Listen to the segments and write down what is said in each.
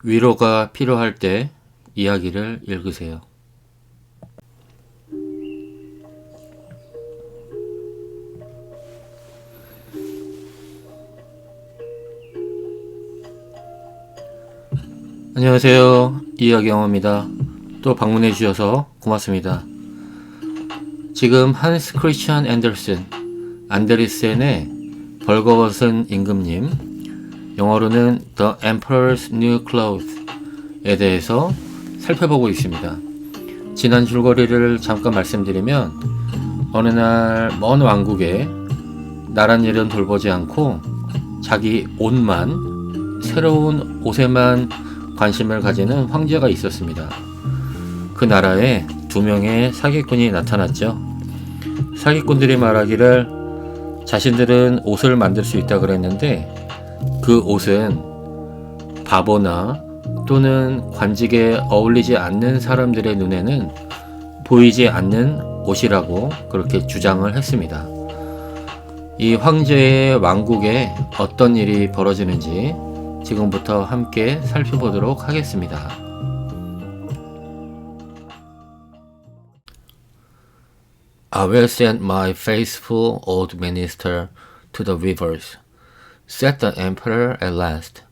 위로가 필요할 때 이야기를 읽으세요. 안녕하세요. 이야기영어입니다. 또 방문해 주셔서 고맙습니다. 지금 한스 크리스천 안데르센의 벌거벗은 임금님, 영어로는 The Emperor's New Clothes에 대해서 살펴보고 있습니다. 지난 줄거리를 잠깐 말씀드리면, 어느 날 먼 왕국에 나란 일은 돌보지 않고 자기 옷만, 새로운 옷에만 관심을 가지는 황제가 있었습니다. 그 나라에 2명의 사기꾼이 나타났죠. 사기꾼들이 말하기를 자신들은 옷을 만들 수 있다 그랬는데, 그 옷은 바보나 또는 관직에 어울리지 않는 사람들의 눈에는 보이지 않는 옷이라고 그렇게 주장을 했습니다. 이 황제의 왕국에 어떤 일이 벌어지는지 지금부터 함께 살펴보도록 하겠습니다. I will send my faithful old minister to the weavers, said the emperor at last,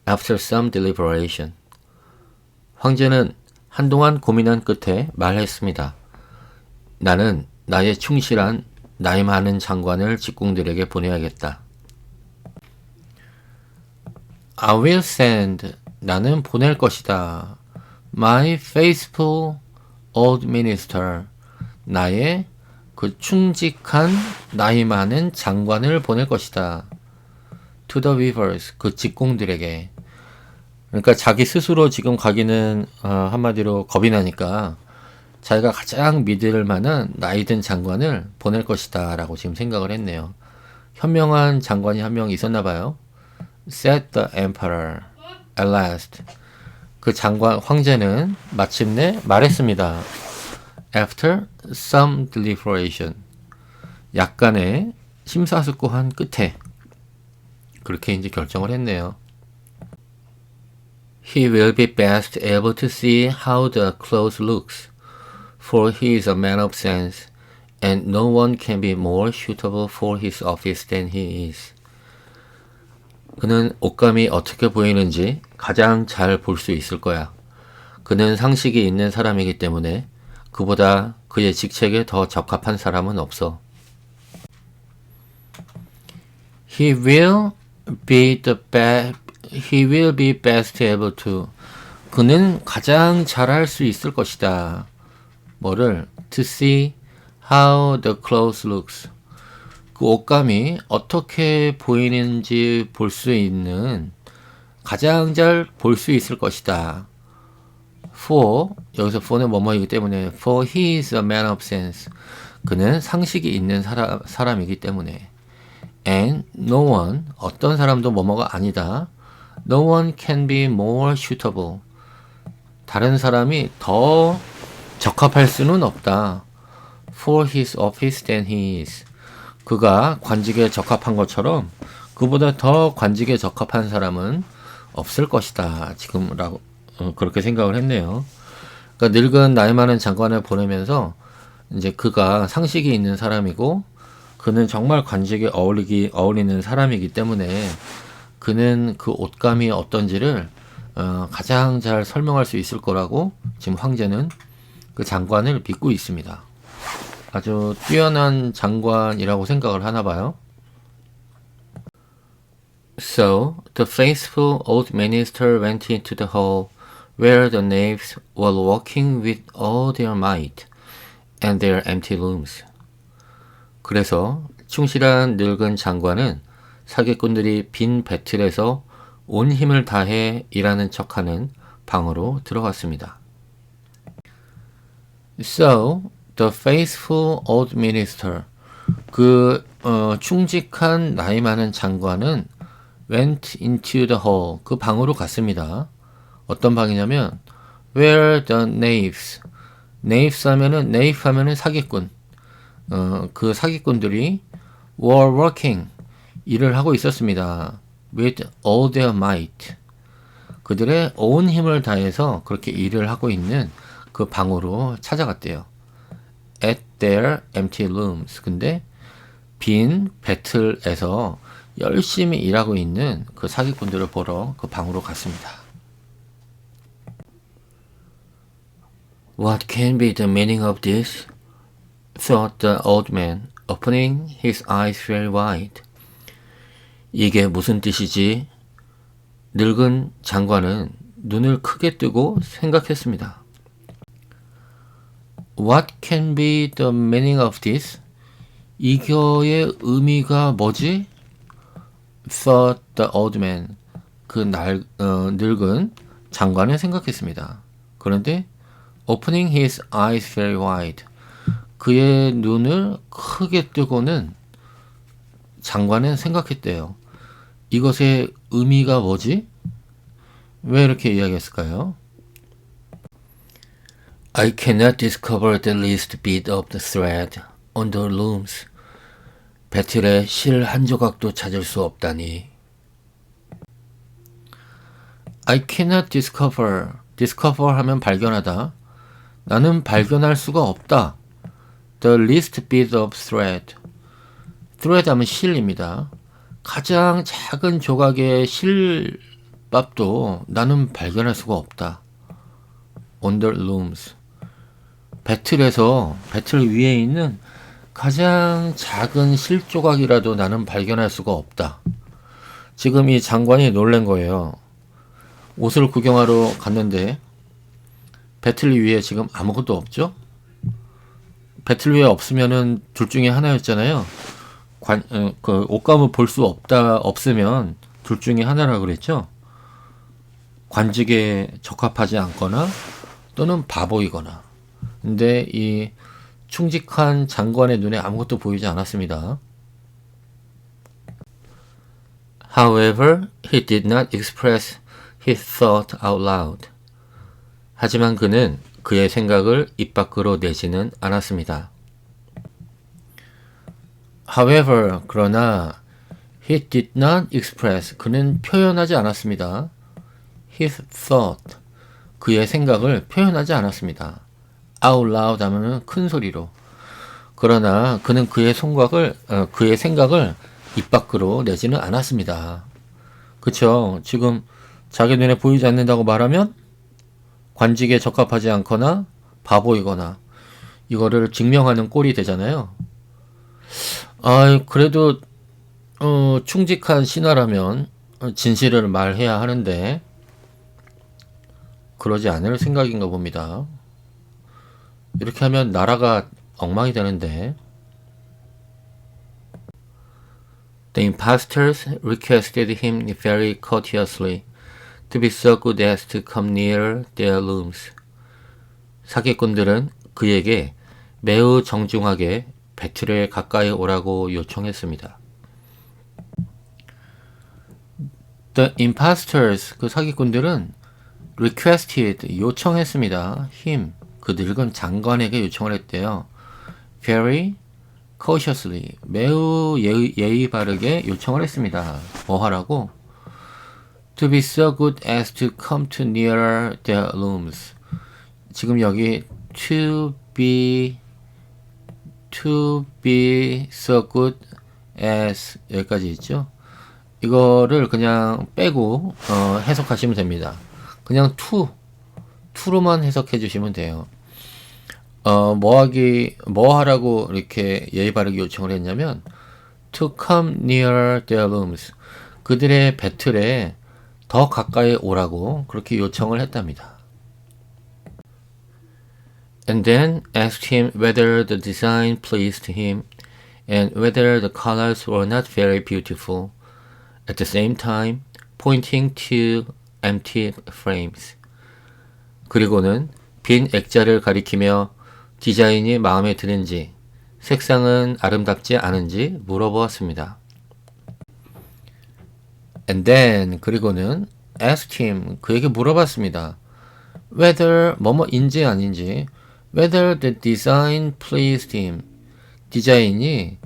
after some deliberation. 황제는 한동안 고민한 끝에 말했습니다. 나는 나의 충실한 나이 많은 장관을 직공들에게 보내야겠다. I will send, 나는 보낼 것이다. My faithful old minister, 나의 그 충직한 나이 많은 장관을 보낼 것이다. To the weavers, 그 직공들에게. 그러니까 자기 스스로 지금 가기는 한마디로 겁이 나니까 자기가 가장 믿을 만한 나이든 장관을 보낼 것이다 라고 지금 생각을 했네요. 현명한 장관이 한 명 있었나 봐요. Said the emperor at last. 그 장관 황제는 마침내 말했습니다. After some deliberation. 약간의 심사숙고한 끝에 그렇게 이제 결정을 했네요. He will be best able to see how the clothes looks, for he is a man of sense, and no one can be more suitable for his office than he is. 그는 옷감이 어떻게 보이는지 가장 잘 볼 수 있을 거야. 그는 상식이 있는 사람이기 때문에 그보다 그의 직책에 더 적합한 사람은 없어. He will be best able to. 그는 가장 잘할 수 있을 것이다. 뭐를? To see how the clothes looks. 그 옷감이 어떻게 보이는지 볼 수 있는, 가장 잘 볼 수 있을 것이다. For, 여기서 for는 뭐뭐이기 때문에 for he is a man of sense. 그는 상식이 있는 사람이기 때문에. And no one, 어떤 사람도 뭐뭐가 아니다. No one can be more suitable. 다른 사람이 더 적합할 수는 없다. For his office than he is. 그가 관직에 적합한 것처럼 그보다 더 관직에 적합한 사람은 없을 것이다. 지금라고 그렇게 생각을 했네요. 그러니까 늙은 나이 많은 장관을 보내면서 이제 그가 상식이 있는 사람이고 그는 정말 관직에 어울리는 사람이기 때문에 그는 그 옷감이 어떤지를 가장 잘 설명할 수 있을 거라고 지금 황제는 그 장관을 믿고 있습니다. 아주 뛰어난 장관이라고 생각을 하나 봐요. So, the faithful old minister went into the hall where the knaves were working with all their might and their empty looms. 그래서 충실한 늙은 장관은 사기꾼들이 빈 배틀에서 온 힘을 다해 일하는 척하는 방으로 들어갔습니다. So, the faithful old minister, 그 충직한 나이 많은 장관은 went into the hall, 그 방으로 갔습니다. 어떤 방이냐면 where the knaves 하면은 사기꾼, 그 사기꾼들이 were working, 일을 하고 있었습니다. with all their might, 그들의 온 힘을 다해서 그렇게 일을 하고 있는 그 방으로 찾아갔대요. At their empty rooms. 근데 빈 배틀에서 열심히 일하고 있는 그 사기꾼들을 보러 그 방으로 갔습니다. What can be the meaning of this? thought the old man, opening his eyes very wide. 이게 무슨 뜻이지? 늙은 장관은 눈을 크게 뜨고 생각했습니다. What can be the meaning of this? 이거의 의미가 뭐지? thought the old man. 늙은 장관은 생각했습니다. 그런데 opening his eyes very wide. 그의 눈을 크게 뜨고는 장관은 생각했대요. 이것의 의미가 뭐지? 왜 이렇게 이야기했을까요? I cannot discover the least bit of the thread on the looms. 배틀의 실 한 조각도 찾을 수 없다니. I cannot discover. discover 하면 발견하다. 나는 발견할 수가 없다. The least bit of thread. thread 하면 실입니다. 가장 작은 조각의 실밥도 나는 발견할 수가 없다. On the looms. 배틀에서 배틀 위에 있는 가장 작은 실 조각이라도 나는 발견할 수가 없다. 지금 이 장관이 놀란 거예요. 옷을 구경하러 갔는데 배틀 위에 지금 아무것도 없죠? 배틀 위에 없으면은 둘 중에 하나였잖아요. 그 옷감을 볼 수 없으면 둘 중에 하나라 그랬죠. 관직에 적합하지 않거나 또는 바보이거나. 근데 이 충직한 장관의 눈에 아무것도 보이지 않았습니다. However, he did not express his thought out loud. 하지만 그는 그의 생각을 입 밖으로 내지는 않았습니다. However, 그러나 he did not express. 그는 표현하지 않았습니다. His thought. 그의 생각을 표현하지 않았습니다. out loud 하면은 큰 소리로. 그러나 그는 그의 생각을 입 밖으로 내지는 않았습니다. 그쵸? 지금 자기 눈에 보이지 않는다고 말하면 관직에 적합하지 않거나 바보이거나 이거를 증명하는 꼴이 되잖아요. 그래도 충직한 신하라면 진실을 말해야 하는데 그러지 않을 생각인가 봅니다. 이렇게 하면 나라가 엉망이 되는데. The impostors requested him very courteously to be so good as to come near their rooms. 사기꾼들은 그에게 매우 정중하게 배틀에 가까이 오라고 요청했습니다. The impostors, 그 사기꾼들은 requested, 요청했습니다. him, 그 늙은 장관에게 요청을 했대요. very cautiously, 매우 예의 바르게 요청을 했습니다. 뭐 하라고? To be so good as to come too near their rooms. 지금 여기 to be so good as 여기까지 있죠. 이거를 그냥 빼고 해석하시면 됩니다. 그냥 to로만 해석해 주시면 돼요. 뭐 하라고 이렇게 예의 바르게 요청을 했냐면 to come near their rooms. 그들의 배틀에 더 가까이 오라고 그렇게 요청을 했답니다. And then asked him whether the design pleased him and whether the colors were not very beautiful. At the same time, pointing to empty frames. 그리고는 빈 액자를 가리키며 디자인이 마음에 드는지, 색상은 아름답지 않은지 물어보았습니다. And then, 그리고는 asked him, 그에게 물어봤습니다. Whether, 뭐뭐인지 아닌지, whether the design pleased him, 디자인이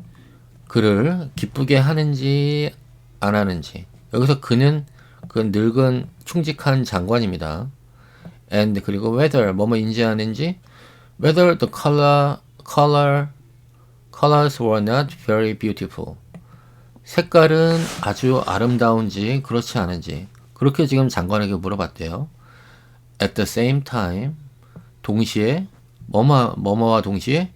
그를 기쁘게 하는지 안 하는지. 여기서 그는 그 늙은 충직한 장관입니다. And 그리고 whether 뭐뭐인지 아닌지 whether the colors were not very beautiful. 색깔은 아주 아름다운지 그렇지 않은지 그렇게 지금 장관에게 물어봤대요. At the same time 동시에 뭐뭐와 동시에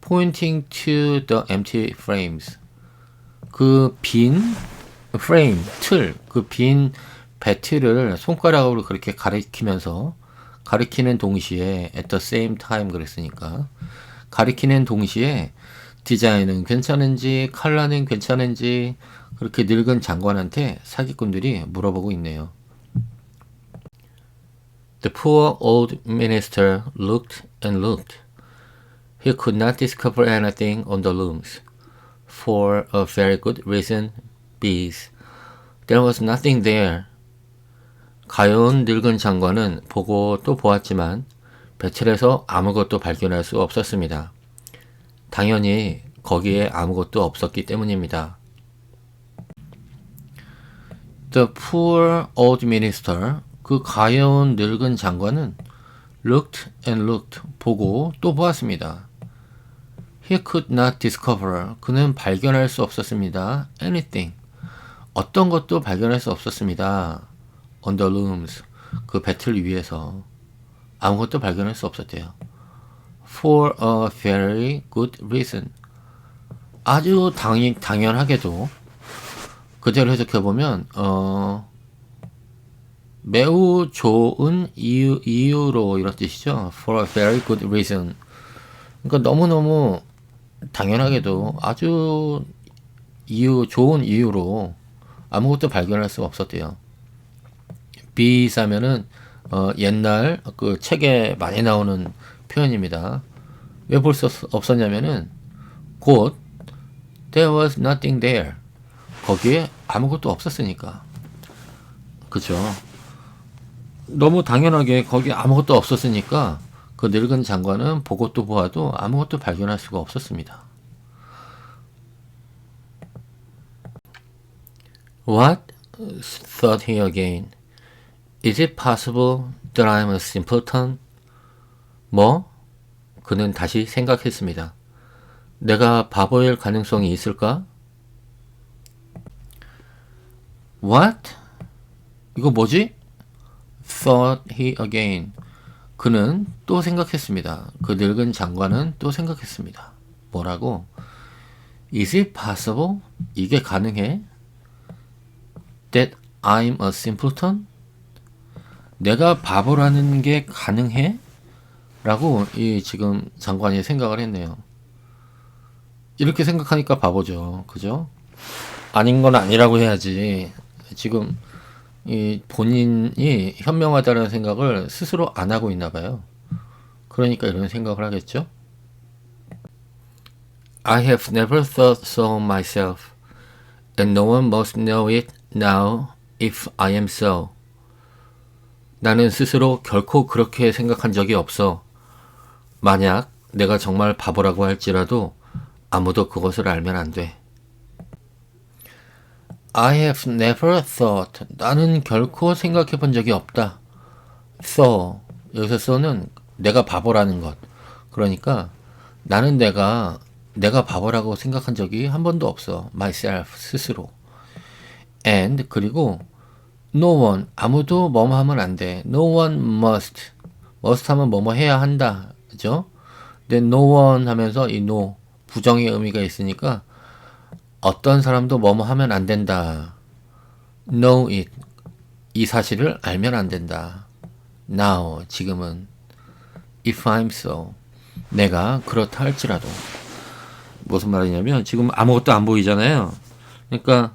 pointing to the empty frames. 그 빈 프레임, 틀, 그 빈 배틀을 손가락으로 그렇게 가리키는 동시에 at the same time 그랬으니까 가리키는 동시에 디자인은 괜찮은지 컬러는 괜찮은지 그렇게 늙은 장관한테 사기꾼들이 물어보고 있네요. The poor old minister looked and looked. He could not discover anything on the looms. For a very good reason, bees. There was nothing there. 가여운 늙은 장관은 보고 또 보았지만 배틀에서 아무것도 발견할 수 없었습니다. 당연히 거기에 아무것도 없었기 때문입니다. The poor old minister, 그 가여운 늙은 장관은 looked and looked, 보고 또 보았습니다. He could not discover, 그는 발견할 수 없었습니다. Anything, 어떤 것도 발견할 수 없었습니다. On the looms, 그 배틀 위에서 아무것도 발견할 수 없었대요. For a very good reason, 아주 당연하게도 그대로 해석해보면 매우 좋은 이유로 이런 뜻이죠. For a very good reason. 그러니까 너무너무 당연하게도 아주 좋은 이유로 아무것도 발견할 수가 없었대요. 비사면은 옛날 그 책에 많이 나오는 표현입니다. 왜 볼 수 없었냐면은 곧 there was nothing there. 거기에 아무것도 없었으니까. 그죠? 너무 당연하게 거기에 아무것도 없었으니까 그 늙은 장관은 보고 또 보아도 아무것도 발견할 수가 없었습니다. What? thought he again. Is it possible that I'm a simpleton? 뭐? 그는 다시 생각했습니다. 내가 바보일 가능성이 있을까? What? 이거 뭐지? thought he again. 그는 또 생각했습니다. 그 늙은 장관은 또 생각했습니다. 뭐라고? Is it possible? 이게 가능해? That I'm a simpleton? 내가 바보라는 게 가능해? 라고 이 지금 장관이 생각을 했네요. 이렇게 생각하니까 바보죠. 그죠? 아닌 건 아니라고 해야지. 지금 이 본인이 현명하다는 생각을 스스로 안 하고 있나 봐요. 그러니까 이런 생각을 하겠죠. I have never thought so myself, and no one must know it now if I am so. 나는 스스로 결코 그렇게 생각한 적이 없어. 만약 내가 정말 바보라고 할지라도 아무도 그것을 알면 안 돼. I have never thought. 나는 결코 생각해 본 적이 없다. So. 여기서 so는 내가 바보라는 것. 그러니까 나는 내가 바보라고 생각한 적이 한 번도 없어. myself. 스스로. And 그리고 no one. 아무도 뭐뭐 하면 안 돼. no one must. must 하면 뭐뭐 해야 한다. 그죠? 근데 no one 하면서 이 no. 부정의 의미가 있으니까 어떤 사람도 뭐뭐 하면 안 된다. know it. 이 사실을 알면 안 된다. now. 지금은. if I'm so. 내가 그렇다 할지라도. 무슨 말이냐면 지금 아무것도 안 보이잖아요. 그러니까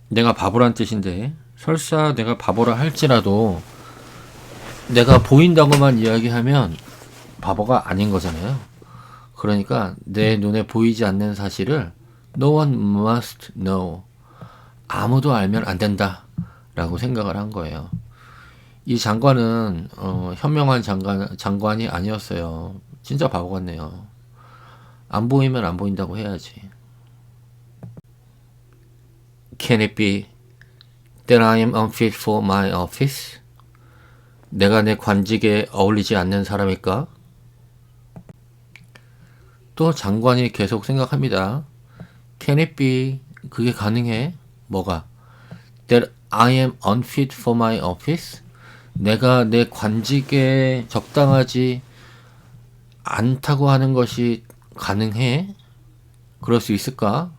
내가 바보란 뜻인데 설사 내가 바보라 할지라도 내가 보인다고만 이야기하면 바보가 아닌 거잖아요. 그러니까 내 눈에 보이지 않는 사실을 no one must know. 아무도 알면 안 된다. 라고 생각을 한 거예요. 이 장관은 현명한 장관이 아니었어요. 진짜 바보 같네요. 안 보이면 안 보인다고 해야지. Can it be that I am unfit for my office? 내가 내 관직에 어울리지 않는 사람일까? 또 장관이 계속 생각합니다. Can it be? 그게 가능해? 뭐가? That I am unfit for my office? 내가 내 관직에 적당하지 않다고 하는 것이 가능해? 그럴 수 있을까?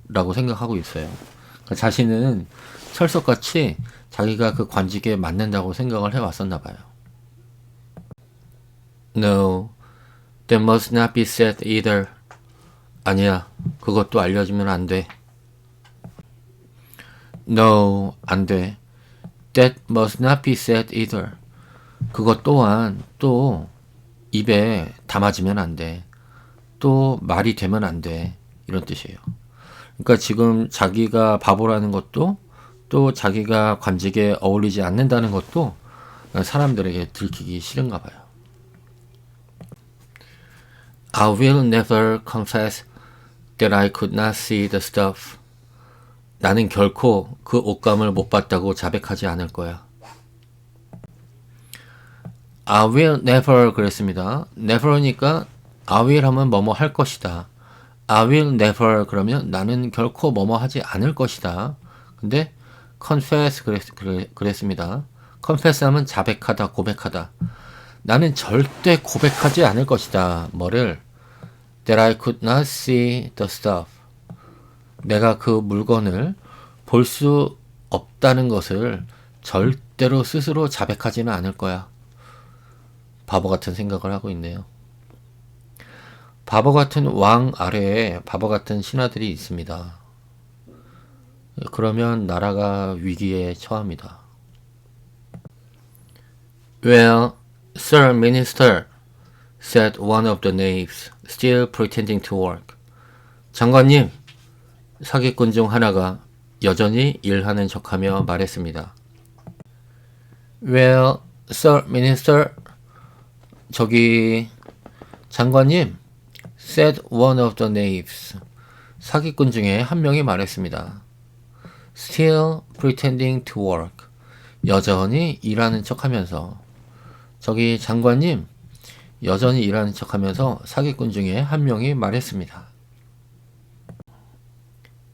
라고 생각하고 있어요. 그러니까 자신은 철석같이 자기가 그 관직에 맞는다고 생각을 해왔었나 봐요. No, that must not be said either. 아니야, 그것도 알려주면 안 돼. No, 안 돼. That must not be said either. 그것 또한 또 입에 담아지면 안 돼. 또 말이 되면 안 돼. 이런 뜻이에요. 그러니까 지금 자기가 바보라는 것도 또 자기가 관직에 어울리지 않는다는 것도 사람들에게 들키기 싫은가 봐요. I will never confess that I could not see the stuff. 나는 결코 그 옷감을 못 봤다고 자백하지 않을 거야. I will never 그랬습니다. never니까 I will 하면 뭐뭐 할 것이다. I will never 그러면 나는 결코 뭐뭐 하지 않을 것이다. 근데 confess 그랬습니다. confess 하면 자백하다, 고백하다. 나는 절대 고백하지 않을 것이다. 뭐를? That I could not see the stuff. 내가 그 물건을 볼 수 없다는 것을 절대로 스스로 자백하지는 않을 거야. 바보 같은 생각을 하고 있네요. 바보 같은 왕 아래에 바보 같은 신하들이 있습니다. 그러면 나라가 위기에 처합니다. Well, Sir Minister, said one of the knaves, still pretending to work. 장관님, 사기꾼 중 하나가 여전히 일하는 척하며 말했습니다. Well, Sir Minister, 저기 장관님, said one of the knaves. 사기꾼 중에 한 명이 말했습니다. Still pretending to work. 여전히 일하는 척하면서. 저기 장관님, 여전히 일하는 척하면서 사기꾼 중에 한 명이 말했습니다.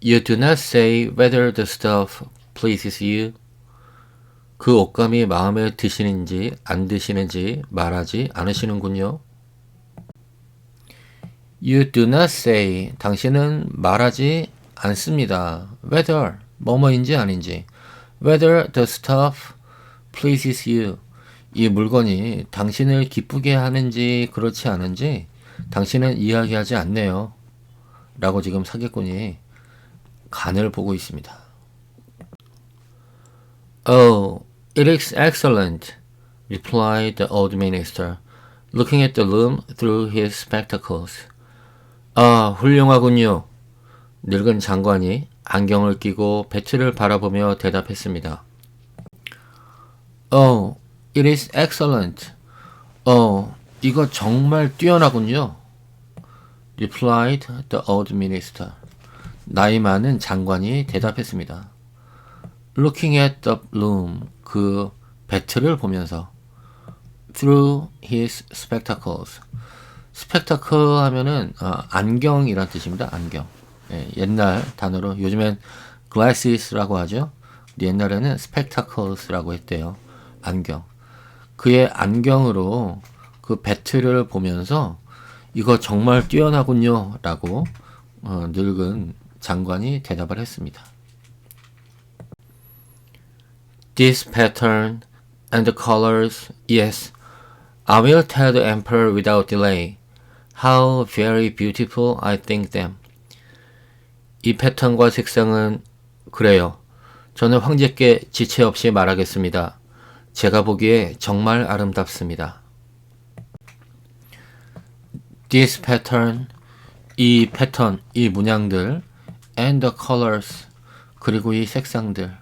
You do not say whether the stuff pleases you. 그 옷감이 마음에 드시는지 안 드시는지 말하지 않으시는군요. You do not say. 당신은 말하지 않습니다. Whether. 뭐뭐인지 아닌지. Whether the stuff pleases you. 이 물건이 당신을 기쁘게 하는지 그렇지 않은지 당신은 이야기하지 않네요. 라고 지금 사기꾼이 간을 보고 있습니다. Oh, it is excellent, replied the old minister, looking at the loom through his spectacles. 아, 훌륭하군요. 늙은 장관이 안경을 끼고 배틀을 바라보며 대답했습니다. Oh, it is excellent. 이거 정말 뛰어나군요. replied the old minister. 나이 많은 장관이 대답했습니다. Looking at the loom. 그 배틀을 보면서 through his spectacles. spectacle 하면은 안경이란 뜻입니다. 안경. 예, 옛날 단어로 요즘엔 glasses라고 하죠. 옛날에는 spectacles라고 했대요. 안경. 그의 안경으로 그 배틀을 보면서 이거 정말 뛰어나군요 라고 늙은 장관이 대답을 했습니다. This pattern and the colors, yes, I will tell the emperor without delay how very beautiful I think them. 이 패턴과 색상은 그래요. 저는 황제께 지체 없이 말하겠습니다. 제가 보기에 정말 아름답습니다. This pattern, 이 패턴, 이 문양들, and the colors, 그리고 이 색상들,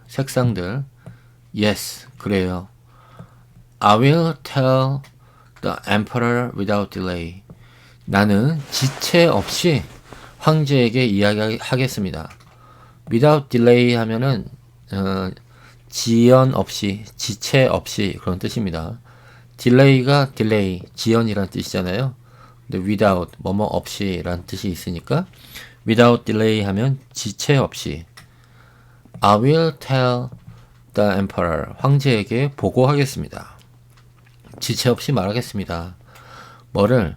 yes, 그래요. I will tell the emperor without delay. 나는 지체 없이 황제에게 이야기하겠습니다. Without delay 하면은 지연 없이, 지체 없이 그런 뜻입니다. delay가 delay, 지연이란 뜻이잖아요. 근데 without, 뭐뭐 없이 라는 뜻이 있으니까 without delay 하면 지체 없이 I will tell the emperor, 황제에게 보고하겠습니다. 지체 없이 말하겠습니다. 뭐를?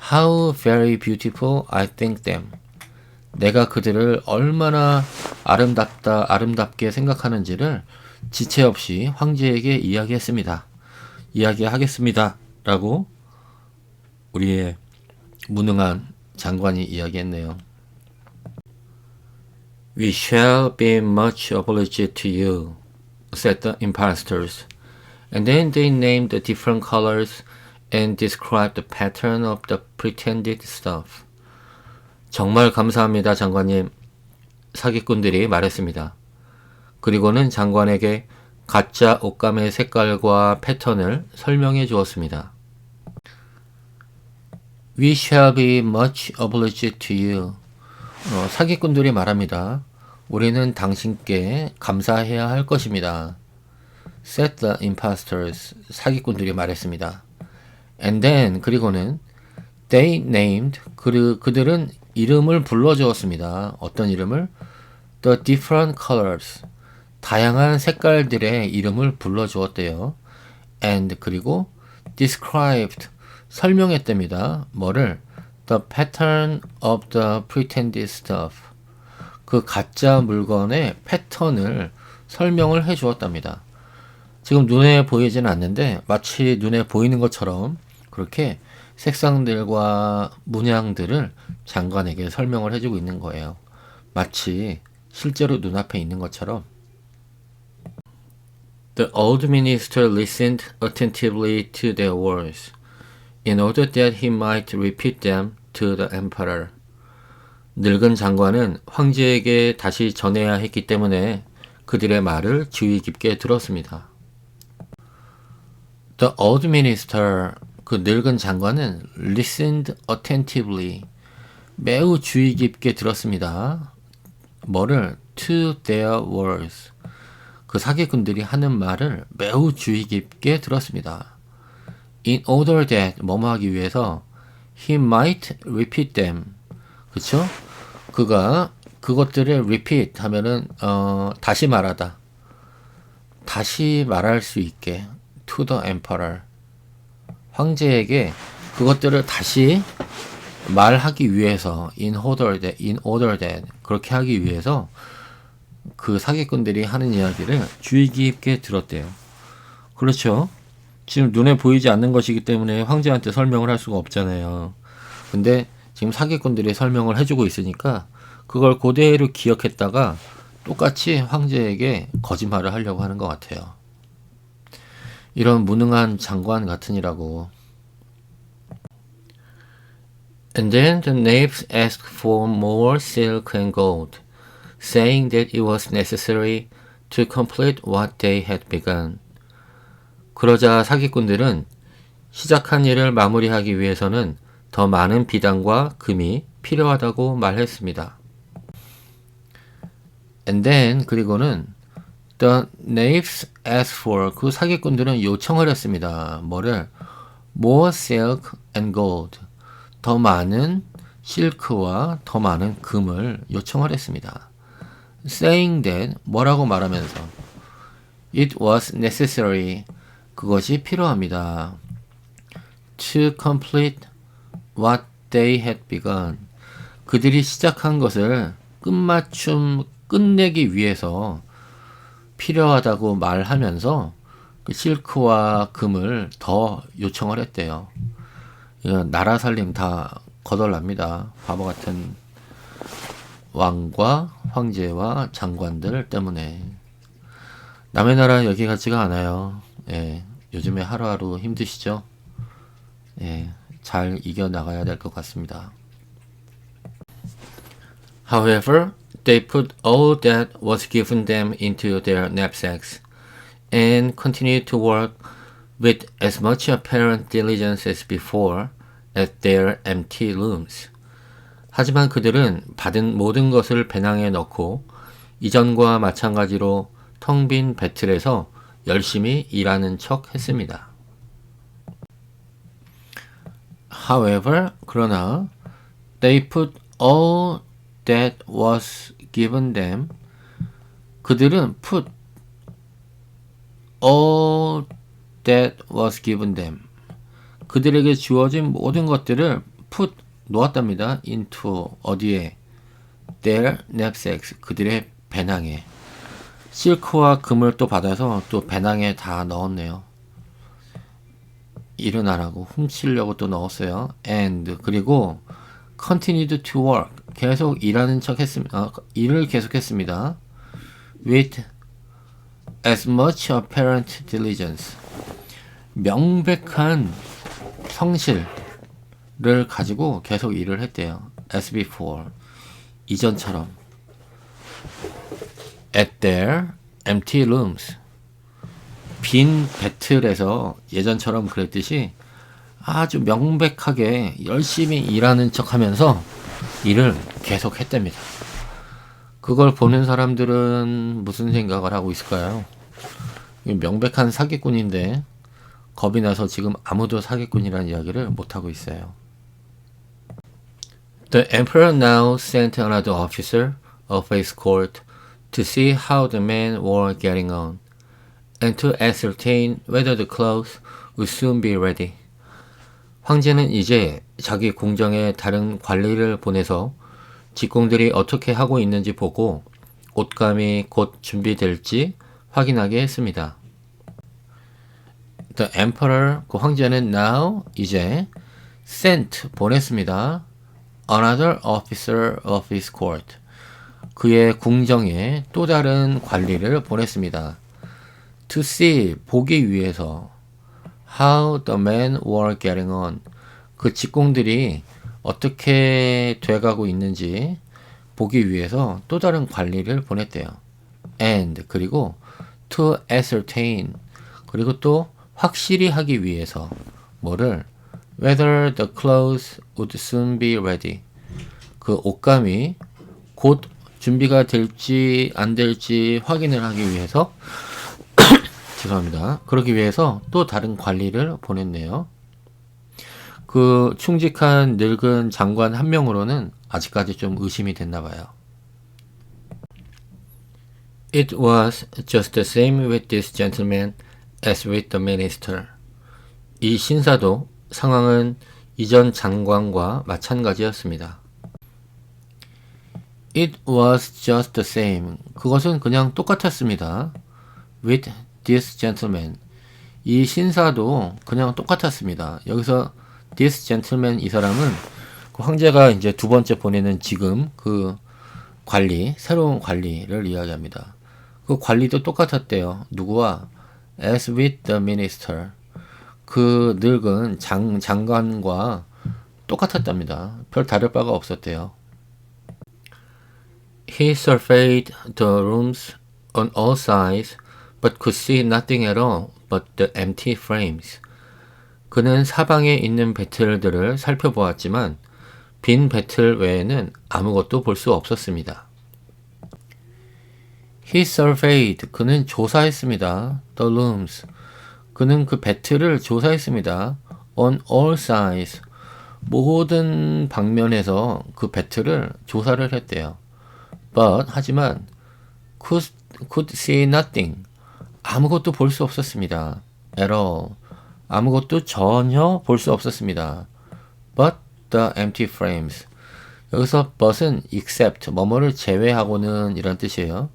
How very beautiful I think them. 내가 그들을 얼마나 아름답게 생각하는지를 지체 없이 황제에게 이야기하겠습니다. 라고 우리의 무능한 장관이 이야기했네요. We shall be much obliged to you, said the impostors. And then they named the different colors and described the pattern of the pretended stuff. 정말 감사합니다, 장관님. 사기꾼들이 말했습니다. 그리고는 장관에게 가짜 옷감의 색깔과 패턴을 설명해 주었습니다. We shall be much obliged to you. 사기꾼들이 말합니다. 우리는 당신께 감사해야 할 것입니다. Said the impostors. 사기꾼들이 말했습니다. And then, 그리고는 they named, 그들은 이름을 불러주었습니다. 어떤 이름을? The different colors. 다양한 색깔들의 이름을 불러주었대요. And, 그리고 described. 설명했답니다. 뭐를? The pattern of the pretended stuff. 그 가짜 물건의 패턴을 설명을 해 주었답니다. 지금 눈에 보이지는 않는데 마치 눈에 보이는 것처럼 그렇게 색상들과 문양들을 장관에게 설명을 해주고 있는 거예요. 마치 실제로 눈앞에 있는 것처럼. The old minister listened attentively to their words, in order that he might repeat them to the emperor. 늙은 장관은 황제에게 다시 전해야 했기 때문에 그들의 말을 주의 깊게 들었습니다. The old minister, 그 늙은 장관은 listened attentively, 매우 주의 깊게 들었습니다. 뭐를? To their words. 그 사기꾼들이 하는 말을 매우 주의 깊게 들었습니다. In order that, 뭐뭐 하기 위해서 he might repeat them. 그쵸? 그가 그것들을 repeat 하면은 다시 말하다. 다시 말할 수 있게 to the emperor. 황제에게 그것들을 다시 말하기 위해서 in order that 그렇게 하기 위해서 그 사기꾼들이 하는 이야기를 주의 깊게 들었대요. 그렇죠? 지금 눈에 보이지 않는 것이기 때문에 황제한테 설명을 할 수가 없잖아요. 근데 지금 사기꾼들이 설명을 해주고 있으니까 그걸 그대로 기억했다가 똑같이 황제에게 거짓말을 하려고 하는 것 같아요. 이런 무능한 장관 같으니라고. And then the knaves asked for more silk and gold, saying that it was necessary to complete what they had begun. 그러자 사기꾼들은 시작한 일을 마무리하기 위해서는 더 많은 비단과 금이 필요하다고 말했습니다. And then, 그리고는 the knaves asked for, 그 사기꾼들은 요청을 했습니다. 뭐를? More silk and gold. 더 많은 실크와 더 많은 금을 요청을 했습니다. Saying that, 뭐라고 말하면서 it was necessary, 그것이 필요합니다. To complete what they had begun, 그들이 시작한 것을 끝내기 위해서 필요하다고 말하면서 그 실크와 금을 더 요청을 했대요. 나라 살림 다 거덜납니다. 바보 같은 왕과 황제와 장관들 때문에. 남의 나라 여기 같지가 않아요. 예, 요즘에 하루하루 힘드시죠? 예, 잘 이겨나가야 될 것 같습니다. However, they put all that was given them into their knapsacks and continued to work with as much apparent diligence as before at their empty looms. 하지만 그들은 받은 모든 것을 배낭에 넣고 이전과 마찬가지로 텅 빈 배틀에서 열심히 일하는 척 했습니다. However, 그러나 they put all that was given them. 그들은 put all that was given them. 그들에게 주어진 모든 것들을 put 놓았답니다. into 어디에? their knapsacks. 그들의 배낭에. 실크와 금을 또 받아서 또 배낭에 다 넣었네요. 일은 안 하고 훔치려고 또 넣었어요. And 그리고 continued to work. 계속 일하는 척 했습니다. 일을 계속했습니다. With as much apparent diligence. 명백한 성실을 가지고 계속 일을 했대요. As before. 이전처럼. At their empty rooms. 빈 배틀에서 예전처럼 그랬듯이 아주 명백하게 열심히 일하는 척 하면서 일을 계속 했답니다. 그걸 보는 사람들은 무슨 생각을 하고 있을까요? 명백한 사기꾼인데 겁이 나서 지금 아무도 사기꾼이라는 이야기를 못하고 있어요. The emperor now sent another officer of his court to see how the men were getting on, and to ascertain whether the clothes would soon be ready. 황제는 이제 자기 궁정에 다른 관리를 보내서 직공들이 어떻게 하고 있는지 보고 옷감이 곧 준비될지 확인하게 했습니다. The emperor, 그 황제는 now, 이제 sent, 보냈습니다. Another officer of his court. 그의 궁정에 또 다른 관리를 보냈습니다. To see, 보기 위해서 how the men were getting on. 그 직공들이 어떻게 돼가고 있는지 보기 위해서 또 다른 관리를 보냈대요. And, 그리고 to ascertain, 그리고 또 확실히 하기 위해서 뭐를? Whether the clothes would soon be ready. 그 옷감이 곧 준비가 될지 안 될지 확인을 하기 위해서 죄송합니다. 그러기 위해서 또 다른 관리를 보냈네요. 그 충직한 늙은 장관 한 명으로는 아직까지 좀 의심이 됐나 봐요. It was just the same with this gentleman as with the minister. 이 신사도 상황은 이전 장관과 마찬가지였습니다. It was just the same. 그것은 그냥 똑같았습니다. With this gentleman. 이 신사도 그냥 똑같았습니다. 여기서 this gentleman, 이 사람은 그 황제가 이제 두 번째 보내는 지금 그 관리, 새로운 관리를 이야기합니다. 그 관리도 똑같았대요. 누구와? As with the minister. 그 늙은 장관과 똑같았답니다. 별 다를 바가 없었대요. He surveyed the rooms on all sides, but could see nothing at all but the empty frames. 그는 사방에 있는 배틀들을 살펴보았지만 빈 배틀 외에는 아무것도 볼 수 없었습니다. He surveyed, 그는 조사했습니다. The rooms, 그는 그 배틀을 조사했습니다. On all sides, 모든 방면에서 그 배틀을 조사를 했대요. But, 하지만 could see nothing, 아무것도 볼 수 없었습니다. At all, 아무것도 전혀 볼 수 없었습니다. But the empty frames, 여기서 but은 except, 뭐뭐를 제외하고는 이런 뜻이에요.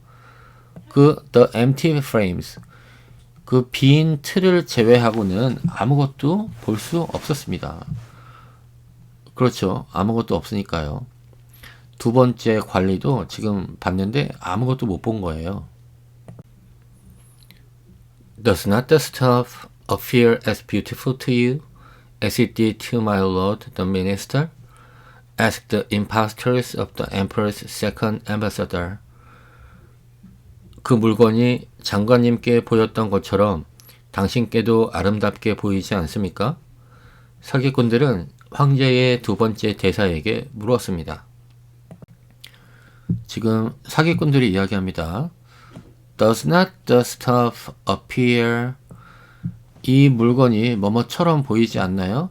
그 the empty frames, 그 빈 틀을 제외하고는 아무것도 볼 수 없었습니다. 그렇죠. 아무것도 없으니까요. 두 번째 관리도 지금 봤는데 아무것도 못 본 거예요. Does not the stuff appear as beautiful to you as it did to my lord the minister? Asked the impostors of the emperor's second ambassador. 그 물건이 장관님께 보였던 것처럼 당신께도 아름답게 보이지 않습니까? 사기꾼들은 황제의 두 번째 대사에게 물었습니다. 지금 사기꾼들이 이야기합니다. Does not the stuff appear? 이 물건이 뭐뭐처럼 보이지 않나요?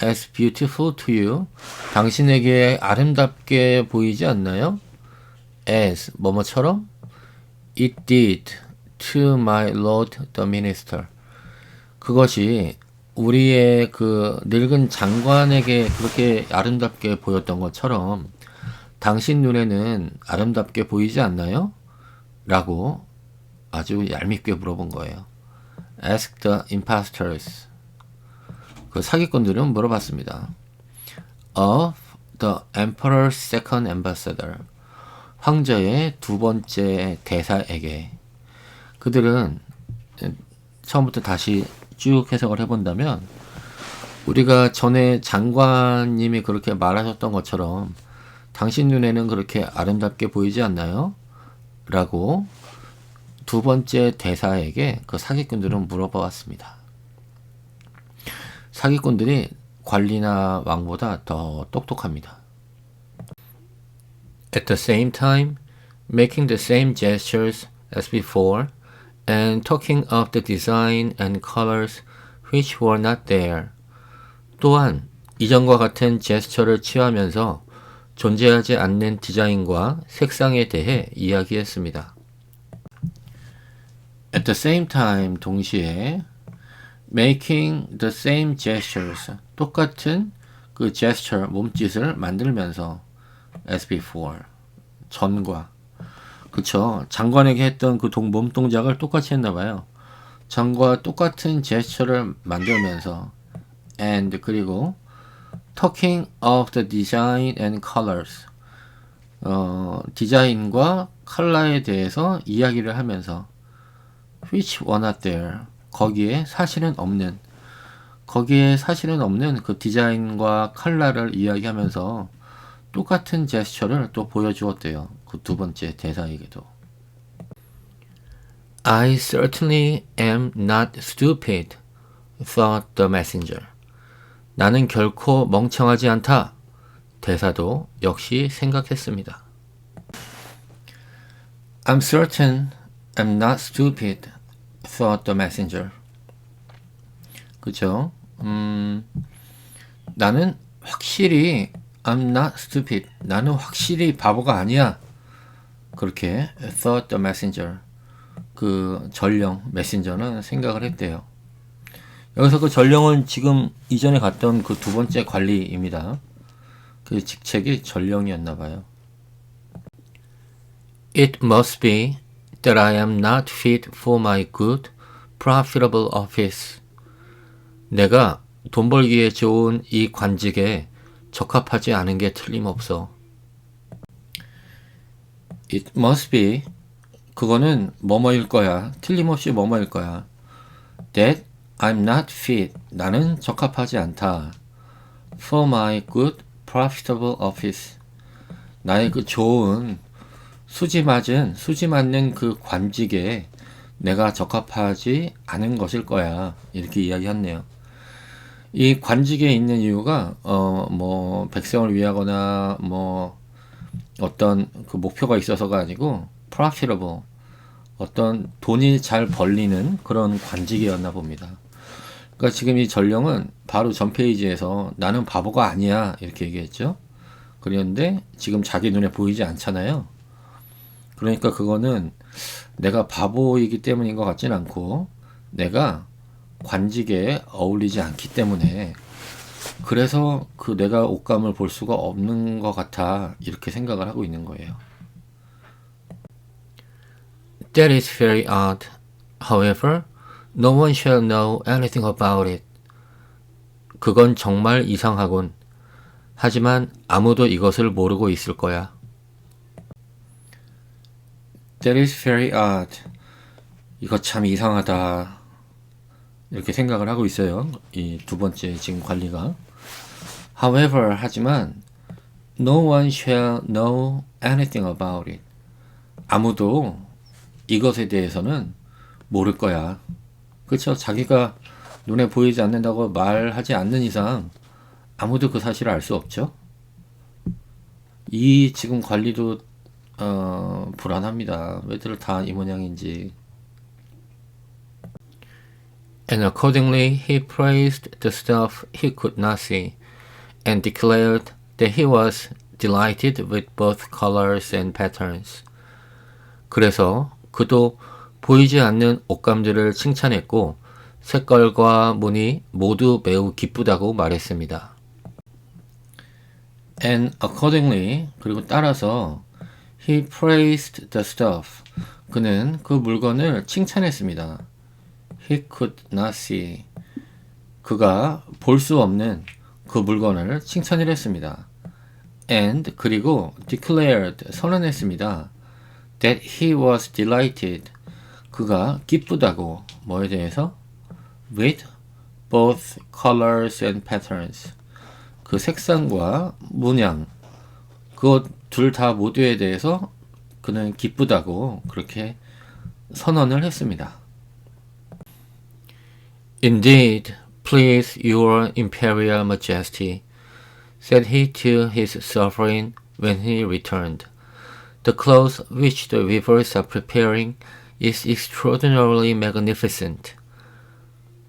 As beautiful to you. 당신에게 아름답게 보이지 않나요? As 뭐뭐처럼? It did to my lord the minister. 그것이 우리의 그 늙은 장관에게 그렇게 아름답게 보였던 것처럼 당신 눈에는 아름답게 보이지 않나요? 라고 아주 얄밉게 물어본 거예요. Ask the impostors. 그 사기꾼들은 물어봤습니다. Of the emperor's second ambassador. 황제의 두 번째 대사에게. 그들은 처음부터 다시 쭉 해석을 해본다면 우리가 전에 장관님이 그렇게 말하셨던 것처럼 당신 눈에는 그렇게 아름답게 보이지 않나요? 라고 두 번째 대사에게 그 사기꾼들은 물어보았습니다. 사기꾼들이 관리나 왕보다 더 똑똑합니다. At the same time, making the same gestures as before and talking of the design and colors which were not there. 또한 이전과 같은 제스처를 취하면서 존재하지 않는 디자인과 색상에 대해 이야기했습니다. At the same time, 동시에 making the same gestures, 똑같은 그 gesture, 몸짓을 만들면서 as before, 전과 그쵸. 장관에게 했던 그 몸 동작을 똑같이 했나봐요. 전과 똑같은 제스처를 만들면서 and 그리고 talking of the design and colors 디자인과 컬러에 대해서 이야기를 하면서 which were not there 거기에 사실은 없는 그 디자인과 컬러를 이야기하면서 똑같은 제스처를 또 보여주었대요. 그 두 번째 대사에게도. I certainly am not stupid, thought the messenger. 나는 결코 멍청하지 않다. 대사도 역시 생각했습니다. I'm certain I'm not stupid, thought the messenger. 그죠? 나는 확실히 I'm not stupid. 나는 확실히 바보가 아니야. 그렇게 thought the messenger. 그 전령 메신저는 생각을 했대요. 여기서 그 전령은 지금 이전에 갔던 그 두 번째 관리입니다. 그 직책이 전령이었나 봐요. It must be that I am not fit for my good, profitable office. 내가 돈 벌기에 좋은 이 관직에 적합하지 않은 게 틀림없어. It must be 그거는 뭐뭐일 거야. 틀림없이 뭐뭐일 거야. That I'm not fit. 나는 적합하지 않다. For my good, profitable office. 나의 그 좋은 수지 맞는 그 관직에 내가 적합하지 않은 것일 거야. 이렇게 이야기했네요. 이 관직에 있는 이유가 뭐 백성을 위하거나 뭐 어떤 그 목표가 있어서가 아니고 profitable 어떤 돈이 잘 벌리는 그런 관직이었나 봅니다. 그러니까 지금 이 전령은 바로 전 페이지에서 나는 바보가 아니야 이렇게 얘기했죠. 그런데 지금 자기 눈에 보이지 않잖아요. 그러니까 그거는 내가 바보이기 때문인 것 같진 않고 내가 관직에 어울리지 않기 때문에 그래서 그 내가 옷감을 볼 수가 없는 것 같아 이렇게 생각을 하고 있는 거예요. That is very odd. However, no one shall know anything about it. 그건 정말 이상하군. 하지만 아무도 이것을 모르고 있을 거야. That is very odd. 이거 참 이상하다. 이렇게 생각을 하고 있어요. 이 두 번째 지금 관리가. However, 하지만 no one shall know anything about it. 아무도 이것에 대해서는 모를 거야. 그렇죠? 자기가 눈에 보이지 않는다고 말하지 않는 이상 아무도 그 사실을 알 수 없죠. 이 지금 관리도 불안합니다. 왜들 다 이 모양인지. And accordingly he praised the stuff he could not see, and declared that he was delighted with both colors and patterns. 그래서 그도 보이지 않는 옷감들을 칭찬했고 색깔과 무늬 모두 매우 기쁘다고 말했습니다. And accordingly, 그리고 따라서 he praised the stuff. 그는 그 물건을 칭찬했습니다. He could not see. 그가 볼 수 없는 그 물건을 칭찬을 했습니다. And 그리고 declared 선언했습니다. That he was delighted. 그가 기쁘다고 뭐에 대해서? With both colors and patterns. 그 색상과 문양 그것 둘 다 모두에 대해서 그는 기쁘다고 그렇게 선언을 했습니다. Indeed, please your imperial majesty, said he to his sovereign when he returned. The cloth which the weavers are preparing is extraordinarily magnificent.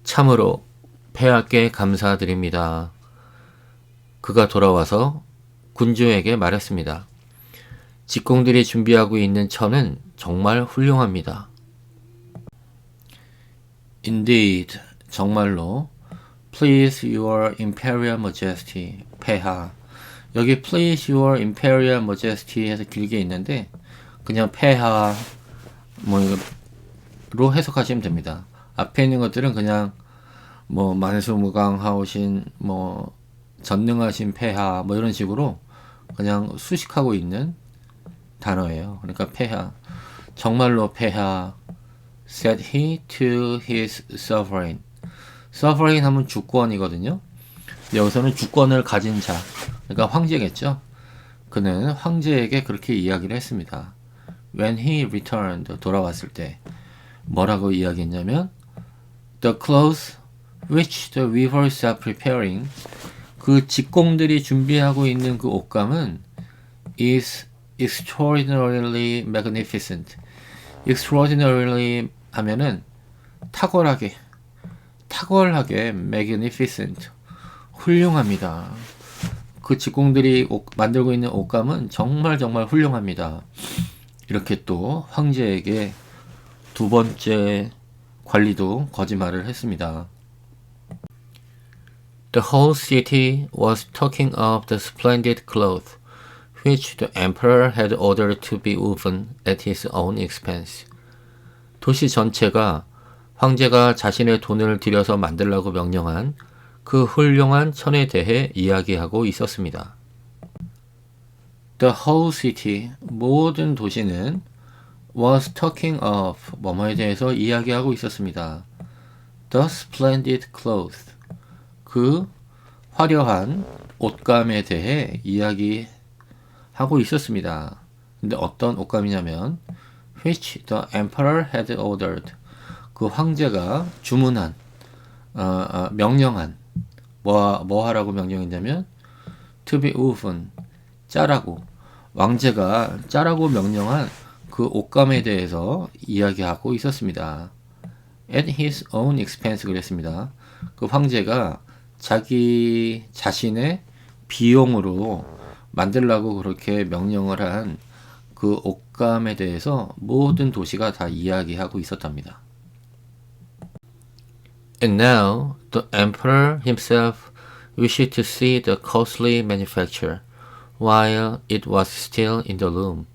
참으로 폐하께 감사드립니다. 그가 돌아와서 군주에게 말했습니다. 직공들이 준비하고 있는 천은 정말 훌륭합니다. Indeed, 정말로 Please your imperial majesty, 폐하. 여기 Please your imperial majesty 해서 길게 있는데 그냥 폐하 뭐로 해석하시면 됩니다. 앞에 있는 것들은 그냥 뭐 만수무강하오신 뭐 전능하신 폐하 뭐 이런 식으로 그냥 수식하고 있는 단어예요. 그러니까 폐하. 정말로 폐하. Said he to his sovereign. sovereign 하면 주권이거든요. 여기서는 주권을 가진 자. 그러니까 황제겠죠. 그는 황제에게 그렇게 이야기를 했습니다. When he returned. 돌아왔을 때. 뭐라고 이야기했냐면 The clothes which the weavers are preparing. 그 직공들이 준비하고 있는 그 옷감은 is extraordinarily magnificent. extraordinarily 하면은 탁월하게 magnificent 훌륭합니다. 그 직공들이 만들고 있는 옷감은 정말 훌륭합니다. 이렇게 또 황제에게 두 번째 관리도 거짓말을 했습니다. The whole city was talking of the splendid cloth which the emperor had ordered to be woven at his own expense. 도시 전체가 황제가 자신의 돈을 들여서 만들라고 명령한 그 훌륭한 천에 대해 이야기하고 있었습니다. The whole city, 모든 도시는 was talking of, 뭐뭐에 대해서 이야기하고 있었습니다. The splendid cloth, 그 화려한 옷감에 대해 이야기하고 있었습니다. 근데 어떤 옷감이냐면 which the emperor had ordered, 그 황제가 주문한, 명령한, 뭐 하라고 명령했냐면 to be woven, 짜라고, 왕제가 짜라고 명령한 그 옷감에 대해서 이야기하고 있었습니다. At his own expense 그랬습니다. 그 황제가 자기 자신의 비용으로 만들라고 그렇게 명령을 한 그 옷감에 대해서 모든 도시가 다 이야기하고 있었답니다. And now the emperor himself wished to see the costly manufacture while it was still in the loom.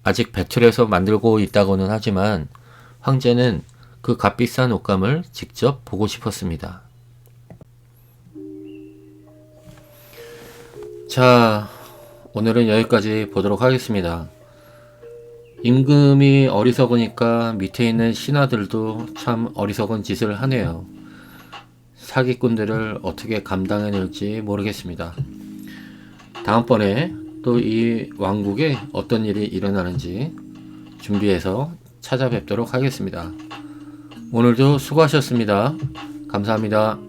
아직 배틀에서 만들고 있다고는 하지만 황제는 그 값비싼 옷감을 직접 보고 싶었습니다. 자, 오늘은 여기까지 보도록 하겠습니다. 임금이 어리석으니까 밑에 있는 신하들도 참 어리석은 짓을 하네요. 사기꾼들을 어떻게 감당해낼지 모르겠습니다. 다음번에 또 이 왕국에 어떤 일이 일어나는지 준비해서 찾아뵙도록 하겠습니다. 오늘도 수고하셨습니다. 감사합니다.